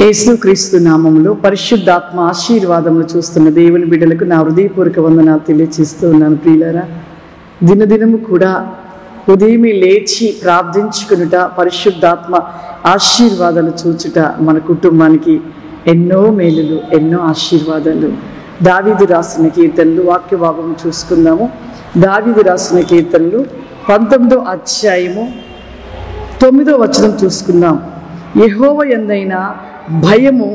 యేసుక్రీస్తు నామములో పరిశుద్ధాత్మ ఆశీర్వాదములు చూస్తున్న దేవుని బిడ్డలకు నా హృదయపూర్వక వందనాలు తెలియజేస్తూ ఉన్నాను. ప్రియులారా, దినదినము కూడా ఉదయమే లేచి ప్రార్థించుకునుట, పరిశుద్ధాత్మ ఆశీర్వాదాలు చూచుట మన కుటుంబానికి ఎన్నో మేలులు, ఎన్నో ఆశీర్వాదాలు. దావీదు రాసిన కీర్తనలు వాక్య భాగం చూసుకుందాము. దావీదు రాసిన కీర్తనలు 19వ అధ్యాయము 9వ వచనం చూసుకుందాం. యెహోవా యందైన భయము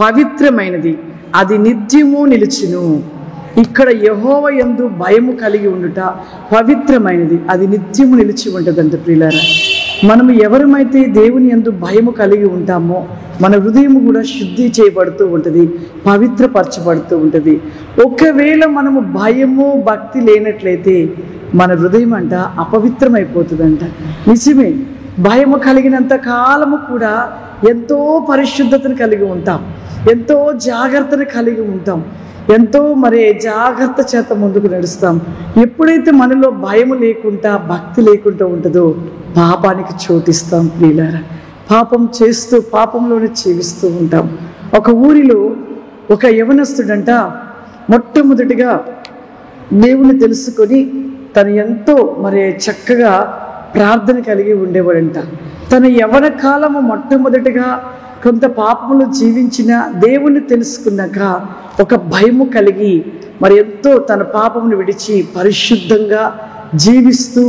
పవిత్రమైనది, అది నిత్యము నిలుచును. ఇక్కడ యెహోవా యందు భయము కలిగి ఉండుట పవిత్రమైనది, అది నిత్యము నిలిచి ఉంటుందంట. ప్రియులారా, మనము ఎవరమైతే దేవుని యందు భయము కలిగి ఉంటామో మన హృదయం కూడా శుద్ధి చేయబడుతూ ఉంటుంది, పవిత్రపరచబడుతూ ఉంటుంది. ఒకవేళ మనము భయము భక్తి లేనట్లయితే మన హృదయం అంట అపవిత్రమైపోతుందంట. నిజమే, భయము కలిగినంత కాలము కూడా ఎంతో పరిశుద్ధతను కలిగి ఉంటాం, ఎంతో జాగ్రత్తను కలిగి ఉంటాం, ఎంతో జాగ్రత్త చేత ముందుకు నడుస్తాం. ఎప్పుడైతే మనలో భయం లేకుండా భక్తి లేకుండా ఉంటుందో పాపానికి చోటిస్తాం. ప్రియులారా, పాపం చేస్తూ పాపంలోనే జీవిస్తూ ఉంటాం. ఒక ఊరిలో ఒక యవనస్తుడంట మొట్టమొదటిగా దేవుని తెలుసుకొని తను ఎంతో చక్కగా ప్రార్థన కలిగి ఉండేవాడంట. తన యవన కాలము మొట్టమొదటిగా కొంత పాపములు జీవించిన దేవుణ్ణి తెలుసుకున్నాక ఒక భయము కలిగి ఎంతో తన పాపమును విడిచి పరిశుద్ధంగా జీవిస్తూ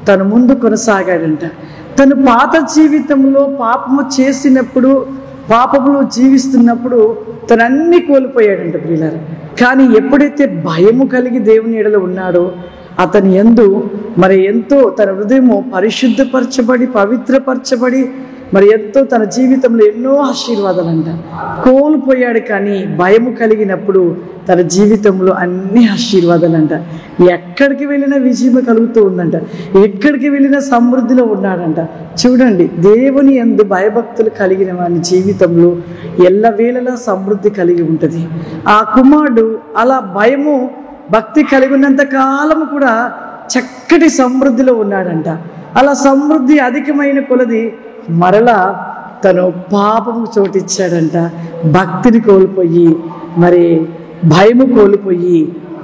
తన ముందు కొనసాగాడంట. తను పాత జీవితంలో పాపము చేసినప్పుడు, పాపములు జీవిస్తున్నప్పుడు తను అన్నీ కోల్పోయాడంట. ప్రియులారా, కానీ ఎప్పుడైతే భయము కలిగి దేవుని ఎడల ఉన్నాడో అతని యందు ఎంతో తన హృదయము పరిశుద్ధపరచబడి పవిత్రపరచబడి ఎంతో తన జీవితంలో ఎన్నో ఆశీర్వాదాలంట. కోల్పోయాడు, కానీ భయము కలిగినప్పుడు తన జీవితంలో అన్ని ఆశీర్వాదాలంట. ఎక్కడికి వెళ్ళినా విజయం కలుగుతూ ఉందంట, ఎక్కడికి వెళ్ళినా సమృద్ధిలో ఉన్నాడంట. చూడండి, దేవుని యందు భయభక్తులు కలిగిన వాని జీవితంలో ఎల్లవేళలా సమృద్ధి కలిగి ఉంటుంది. ఆ కుమారుడు అలా భయము భక్తి కలిగి ఉన్నంత కాలము కూడా చక్కటి సమృద్ధిలో ఉన్నాడంట. అలా సమృద్ధి అధికమైన కొలది మరలా తను పాపము చోటిచ్చాడంట. భక్తిని కోల్పోయి భయము కోల్పోయి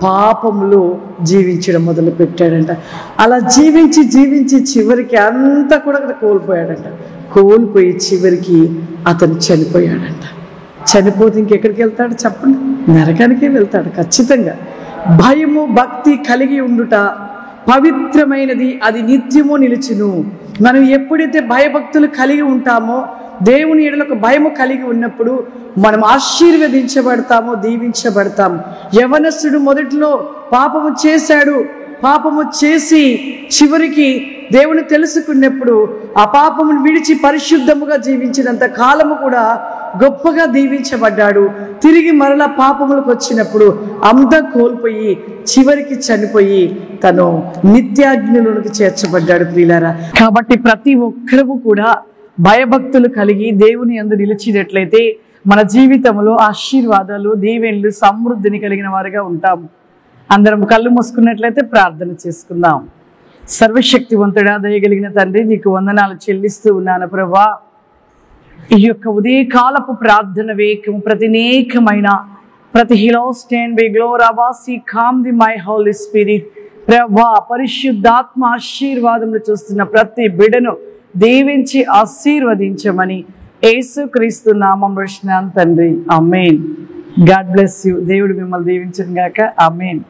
పాపములో జీవించడం మొదలు పెట్టాడంట. అలా జీవించి జీవించి చివరికి అంతా కూడా కోల్పోయాడంట. కోల్పోయి చివరికి అతను చనిపోయాడంట. చనిపోతే ఇంకెక్కడికి వెళ్తాడు చెప్పండి? నరకానికే వెళ్తాడు ఖచ్చితంగా. భయము భక్తి కలిగి ఉండుట పవిత్రమైనది, అది నిత్యము నిలుచును. మనం ఎప్పుడైతే భయభక్తులు కలిగి ఉంటామో, దేవుని ఎడల ఒక భయము కలిగి ఉన్నప్పుడు మనం ఆశీర్వదించబడతామో, దీవించబడతాము. యవనస్తుడు మొదట్లో పాపము చేశాడు, పాపము చేసి చివరికి దేవుని తెలుసుకున్నప్పుడు ఆ పాపమును విడిచి పరిశుద్ధముగా జీవించినంత కాలము కూడా గొప్పగా దీవించబడ్డాడు. తిరిగి మరలా పాపములకు వచ్చినప్పుడు అంతా కోల్పోయి చివరికి చనిపోయి తను నిత్యాగ్నిలోనికి చేర్చబడ్డాడు. ప్రియులారా, కాబట్టి ప్రతి ఒక్కరము కూడా భయభక్తులు కలిగి దేవుని యందు నిలిచినట్లయితే మన జీవితంలో ఆశీర్వాదాలు, దీవెనలు, సమృద్ధిని కలిగిన వారిగా ఉంటాము. అందరం కళ్ళు మూసుకున్నట్లయితే ప్రార్థన చేసుకుందాం. సర్వశక్తివంతుడా, దయగలిగిన తండ్రి, నీకు వందనాలు చెల్లిస్తూ ఉన్నాను ప్రభువా. ఈ యొక్క ఉదయకాలపు ప్రార్థన వేకము ప్రతి హిలో స్టాండ్ బై గ్లోరాబాసి come thee my holy spirit ప్రభువా. పరిశుద్ధాత్మ ఆశీర్వాదములు చూస్తున్న ప్రతి బిడ్డను దీవించి ఆశీర్వదించమని యేసుక్రీస్తు నామములో అడుగుచున్నాను తండ్రి, ఆమేన్. God bless you. దేవుడు మిమ్మల్ని దీవించును గాక. ఆమేన్.